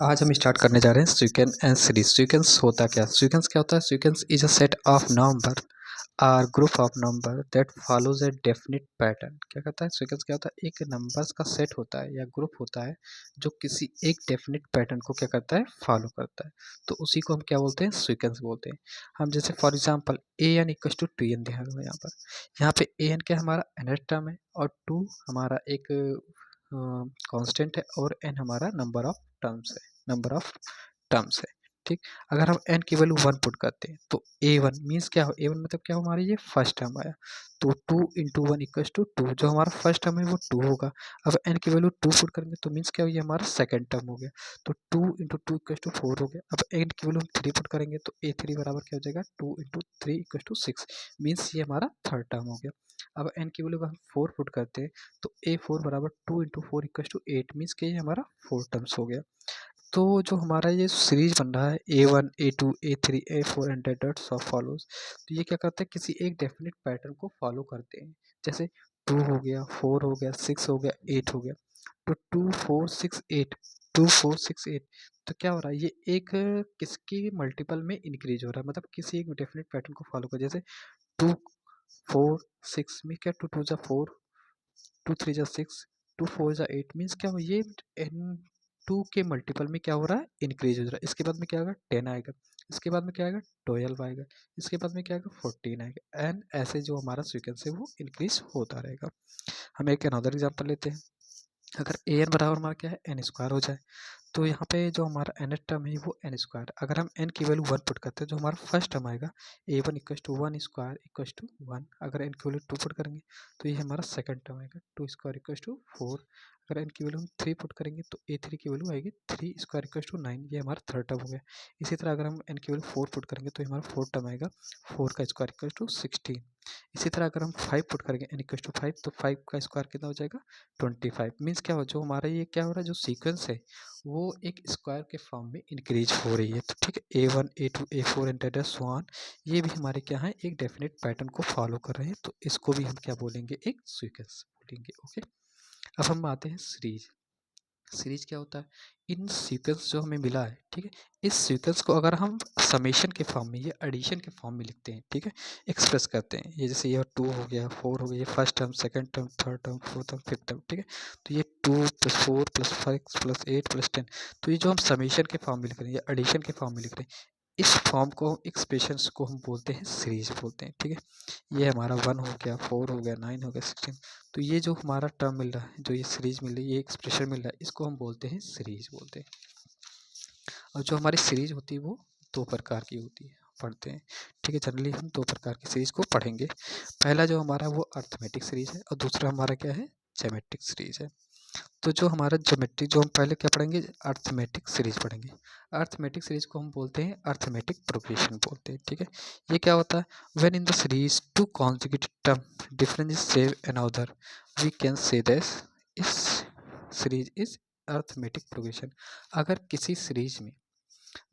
आज हम स्टार्ट करने जा रहे हैं सीक्वेंस एंड सीरीज। सीक्वेंस होता क्या? सीक्वेंस क्या होता है? Sequence is a set of number or group of number that follows a definite pattern. क्या कहता है? सीक्वेंस क्या होता है? एक नंबर्स का सेट होता है या ग्रुप होता है जो किसी एक डेफिनिट पैटर्न को क्या करता है? फॉलो करता है। तो उसी को हम क्या बोलते हैं? सीक्वेंस बोलते हैं। हम जैसे for example a n equal to t n दिया हुआ है यहाँ पे ए एन क्या हमारा nth टर्म है और टू हमारा एक कांस्टेंट है और एन हमारा नंबर ऑफ टर्म्स है, नंबर ऑफ टर्म्स है। ठीक, अगर हम n की वैल्यू 1 पुट करते हैं तो a1 मीन्स क्या हो? a1 मतलब क्या हो? हमारी ये फर्स्ट टर्म आया तो 2 इंटू वन इक्वल्स टू 2। जो हमारा फर्स्ट टर्म है वो 2 होगा। अब n की वैल्यू 2 पुट करेंगे तो मीन्स क्या हो? ये हमारा सेकंड टर्म हो गया तो 2 इंटू टू इक्वल्स टू 4 हो गया। अब n की वैल्यू हम 3 पुट करेंगे तो a3 बराबर क्या हो जाएगा? 2 into three equals to 6 means ये हमारा थर्ड टर्म हो गया। अब n की वैल्यू हम 4 पुट करते हैं तो a4 बराबर 2 into four equals to 8 means कि ये हमारा 4 टर्म्स हो गया। तो जो हमारा ये सीरीज बन रहा है A1, A2, A3, A4 and date so follows, तो ये क्या करते हैं? किसी एक डेफिनेट पैटर्न को फॉलो करते हैं। जैसे 2 हो गया, 4 हो गया, 6 हो गया, 8 हो गया। तो 2 4 6 8, 2 4 6 8, तो क्या हो रहा है? ये एक किसकी मल्टीपल में इंक्रीज हो रहा है, मतलब किसी एक डेफिनेट पैटर्न को फॉलो कर। जैसे 2 4 6 में क्या 2 2 जा 4, 2 3 जा 6, 2 4 जा 8 मीन्स क्या हो? ये एन टू के मल्टीपल में क्या हो रहा है? इंक्रीज हो रहा है। इसके बाद में क्या आएगा? 10 आएगा। इसके बाद में क्या आएगा? 12 आएगा। इसके बाद में क्या आएगा? 14 आएगा। एंड ऐसे जो हमारा सीक्वेंस है वो इंक्रीज होता रहेगा। हम एक अनदर एग्जांपल लेते हैं। अगर ए एन बराबर हमारा क्या है? एन स्क्वायर हो जाए तो यहाँ पे जो हमारा एन टर्म है वो एन स्क्वायर। अगर हम एन की वैल्यू 1 पुट करते हैं जो हमारा फर्स्ट टर्म आएगा A one equals two one square equals two 1। अगर एन की वैल्यू 2 पुट करेंगे तो ये हमारा सेकंड टर्म आएगा 2 स्क्वायर इक्वस टू 4। अगर एन की वैल्यू हम 3 पुट करेंगे तो ए थ्री की वैल्यू आएगी 3 स्क्वायर इक्वस टू 9, ये हमारा थर्ड टर्म हो गया। इसी तरह अगर हम एन की वैल्यू 4 पुट करेंगे तो हमारा फोर्थ टर्म आएगा 4 का स्क्वायर इक्वस टू 16। इसी तरह अगर हम 5 पुट करेंगे एन इक्वस टू 5 तो 5 का स्क्वायर कितना हो जाएगा? 25 मीन्स क्या हो? जो हमारा ये क्या हो रहा है? जो सीक्वेंस है वो एक स्क्वायर के फॉर्म में इंक्रीज हो रही है। तो ठीक है, A1, A2, A4 and so on, ये भी हमारे क्या है? एक डेफिनेट पैटर्न को फॉलो कर रहे हैं। तो इसको भी हम क्या बोलेंगे? एक सीक्वेंस बोलेंगे। ओके, अब हम आते हैं सीरीज। सीरीज क्या होता है? इन सीक्वेंस जो हमें मिला है, ठीक है, इस सीक्वेंस को अगर हम समेशन के फॉर्म में या एडिशन के फॉर्म में लिखते हैं, ठीक है, एक्सप्रेस करते हैं, ये जैसे ये 2 हो गया, 4 हो गया, ये first term, second term, third term, fourth term, fifth term, ठीक है, तो ये 2 प्लस 4 प्लस 5 प्लस 8 प्लस 10, तो ये जो हम समेशन के फॉर्म में लिख रहे हैं या एडिशन के फॉर्म में लिख रहे हैं, इस फॉर्म को एक्सप्रेशंस को हम बोलते हैं सीरीज बोलते हैं। ठीक है, ये हमारा 1 हो गया, 4 हो गया, 9 हो गया, 16, तो ये जो हमारा टर्म मिल रहा है, जो ये सीरीज मिल रही है, ये एक्सप्रेशन मिल रहा है, इसको हम बोलते हैं सीरीज बोलते हैं। और जो हमारी सीरीज होती है वो 2 प्रकार की होती है, पढ़ते हैं। ठीक है, जनरली हम 2 प्रकार की सीरीज को पढ़ेंगे। पहला जो हमारा वो अर्थमेटिक सीरीज है और दूसरा हमारा क्या है? ज्योमेट्रिक सीरीज है। तो जो हमारा ज्योमेट्रिक, जो हम पहले क्या पढ़ेंगे? अर्थमेटिक सीरीज पढ़ेंगे। अर्थमेटिक सीरीज को हम बोलते हैं अर्थमेटिक प्रोग्रेशन बोलते हैं। ठीक है, ये क्या होता है? When in the series two consecutive term difference is save another, we can say this is series is arithmetic progression. अगर किसी सीरीज में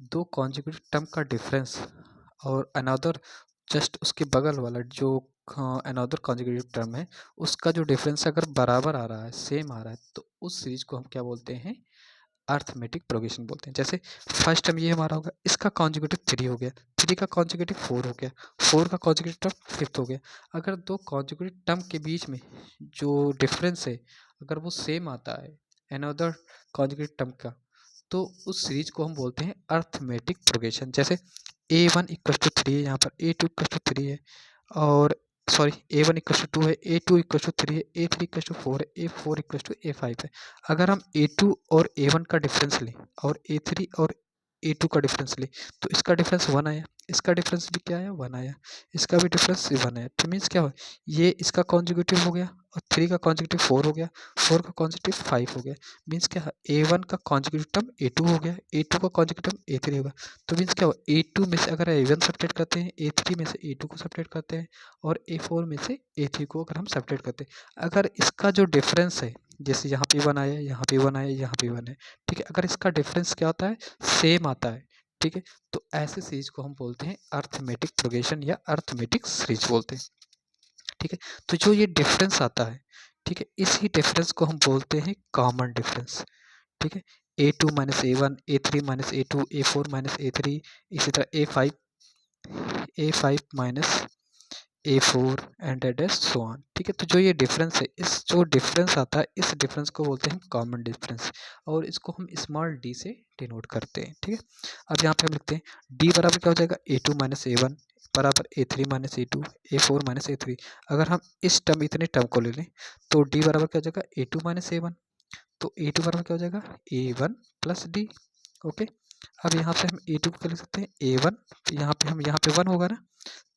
2 कॉन्जिक्यूटिव टर्म का डिफरेंस और अनदर जस्ट उसके बगल वाला जो अनदर कॉन्जिक्यूटिव टर्म है उसका जो डिफरेंस अगर बराबर आ रहा है, सेम आ रहा है, तो उस सीरीज को हम क्या बोलते हैं? अर्थमेटिक प्रोग्रेशन बोलते हैं। जैसे फर्स्ट टर्म ये हमारा होगा, इसका कॉन्जिक्यूटिव 3 हो गया, 3 का कॉन्जिक्यूटिव 4 हो गया, 4 का कॉन्जिक्यूटिव टर्म 5th हो गया। अगर 2 कॉन्जिक्यूटिव टर्म के बीच में जो डिफरेंस है अगर वो सेम आता है अनदर कॉन्जिक्यूटिव टर्म का, तो उस सीरीज को हम बोलते हैं अर्थमेटिक प्रोग्रेशन। जैसे A1 इक्वल टू 3 है, यहाँ पर A2 इक्वल टू 3 है, और सॉरी A1 इक्वल टू 2 है, A2 इक्वल टू 3 है, A3 इक्वल टू 4 है, A4 इक्वल टू A5 है। अगर हम A2 और A1 का डिफरेंस लें और A3 और A2 का डिफरेंस लें तो इसका डिफरेंस 1 आया, इसका डिफरेंस भी क्या आया? 1 आया, इसका भी डिफरेंस 1 आया। तो मीन्स क्या हो? ये इसका कॉन्जिक्यूटिव हो गया और 3 का कॉन्जिक्यूटिव 4 हो गया, 4 का कॉन्जिक्यूटिव 5 हो गया। मीन्स क्या है? A1 का कॉन्जिक्यूटिव टर्म A2 हो गया, A2 का कॉन्जिक्यूटिव टर्म A3 होगा। तो मीन्स क्या हो? A2 में से अगर A1 सब्ट्रैक्ट करते हैं, A3 में से A2 को सब्ट्रैक्ट करते हैं और A4 में से A3 को अगर हम सब्ट्रैक्ट करते हैं, अगर इसका जो डिफरेंस है, जैसे यहाँ पे 1 आया, यहाँ पे 1 आया, यहाँ पे 1 है, ठीक है, अगर इसका डिफरेंस क्या होता है? सेम आता है। ठीक है, तो ऐसे सीरीज को हम बोलते हैं अर्थमेटिक प्रोग्रेशन या अर्थमेटिक सीरीज बोलते हैं। ठीक है, तो जो ये डिफरेंस आता है, ठीक है, इसी डिफरेंस को हम बोलते हैं कॉमन डिफरेंस। ठीक है, A2 minus A1, A3 minus A2, A4 minus A3, इसी तरह A5 minus A4 and that is so on. ठीक है, तो जो ये डिफरेंस है, इस जो डिफरेंस आता है, इस डिफरेंस को बोलते हैं कॉमन डिफरेंस, और इसको हम स्मॉल डी से डिनोट करते हैं। ठीक है, अब यहाँ पे हम लिखते हैं डी बराबर क्या हो जाएगा, A2 माइनस A1 बराबर A3 minus A2, A4 minus A3। अगर हम इस टर्म इतने टर्म को ले लें तो डी बराबर क्या हो जाएगा, A2 माइनस A1, तो A2 बराबर क्या हो जाएगा, A1 प्लस डी। ओके, अब यहाँ पे हम A2 को क्या लिख सकते हैं, A1, यहाँ पे 1 होगा ना,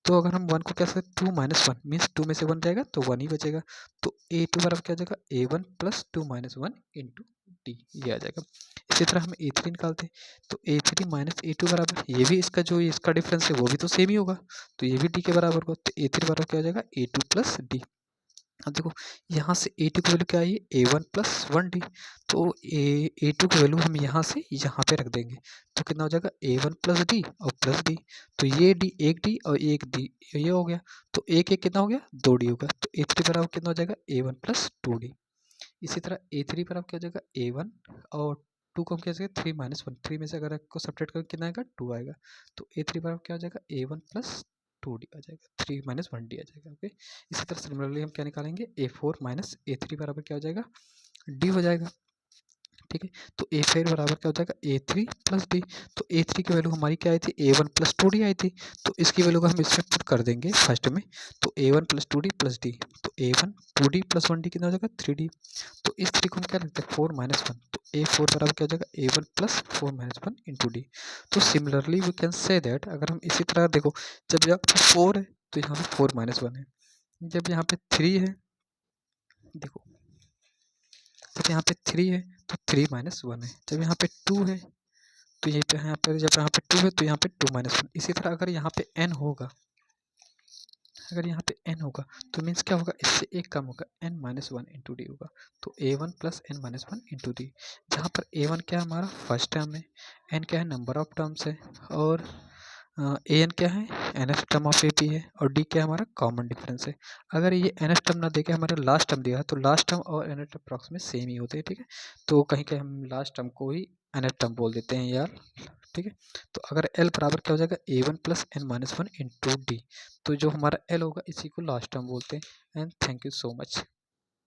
तो अगर हम 1 को क्या सकते हैं, 2 माइनस 1 मीन्स 2 में से 1 जाएगा तो 1 ही बचेगा, तो A2 बराबर क्या हो जाएगा, A1 plus 2 minus 1 into D, ये आ जाएगा। इसी तरह हम A3 निकालते हैं, तो A3 माइनस A2 बराबर, ये भी इसका जो इसका डिफरेंस है वो भी तो सेम ही होगा, तो ये भी डी के बराबर होगा, तो A3 बराबर क्या हो जाएगा, A2 प्लस डी। अब देखो यहाँ से A2 की वैल्यू क्या आई है, A1 प्लस 1D, तो A2 की वैल्यू हम यहाँ से यहाँ पे रख देंगे, तो कितना हो जाएगा, A1 प्लस डी और प्लस डी, तो ये डी, एक डी और एक डी, ये हो गया, तो एक एक कितना हो गया, 2D होगा, तो A3 बराबर कितना हो जाएगा, A1 प्लस 2D। इसी तरह A3 बराबर क्या हो जाएगा, A1 और 2 को हम क्या करेंगे, 3 माइनस 1, 3 में से अगर को सब्ट्रैक्ट करें कितना आएगा, 2 आएगा, तो A3 बराबर क्या हो जाएगा, A1 प्लस 2D आ जाएगा, 3 माइनस 1D आ जाएगा। ओके, इसी तरह सिमिलरली हम क्या निकालेंगे, A4 माइनस A3 बराबर क्या हो जाएगा, D हो जाएगा। ठीक है, तो A4 बराबर क्या हो जाएगा, A3 प्लस डी, तो A3 की वैल्यू हमारी क्या आई थी, A1 प्लस 2D आई थी, तो इसकी वैल्यू को हम इसमें पुट कर देंगे फर्स्ट में, तो A1 plus 2D plus D, तो A1 2D प्लस 1D कितना हो जाएगा, 3D, तो इस 3 को हम क्या लिखते हैं, 4 माइनस 1, तो A4 बराबर क्या हो जाएगा, A1 plus 4 minus 1 into D. तो similarly we can say that, अगर हम इसी तरह देखो, जब यहाँ पे 4 है तो यहाँ पे 4 माइनस 1 है, जब यहाँ पे 3 है, देखो जब यहाँ पे 3 है तो 3 माइनस 1 है, जब यहाँ पे 2 है तो ये पे यहाँ पर, जब यहाँ पे 2 है तो यहाँ पे 2 माइनस 1। इसी तरह अगर यहाँ पे n होगा, अगर यहाँ पे n होगा तो मीन्स क्या होगा, इससे एक कम होगा, n माइनस 1 इंटू डी होगा, तो A1 plus n minus 1 into D, जहाँ पर A1 क्या है, हमारा फर्स्ट टर्म है, n क्या है, नंबर ऑफ टर्म्स है, और an क्या है, nth टर्म ऑफ AP है, और d क्या है, हमारा कॉमन डिफरेंस है। अगर ये nth टर्म ना देके हमारा लास्ट टर्म दिया है तो लास्ट टर्म और nth टर्म अप्रॉक्सिमेट सेम ही होते हैं। ठीक है, तो कहीं कहीं हम लास्ट टर्म को ही nth टर्म बोल देते हैं यार। ठीक है, तो अगर L बराबर क्या हो जाएगा, A1 plus n minus 1 into D, तो जो हमारा L होगा इसी को लास्ट टर्म बोलते हैं। And thank you so much.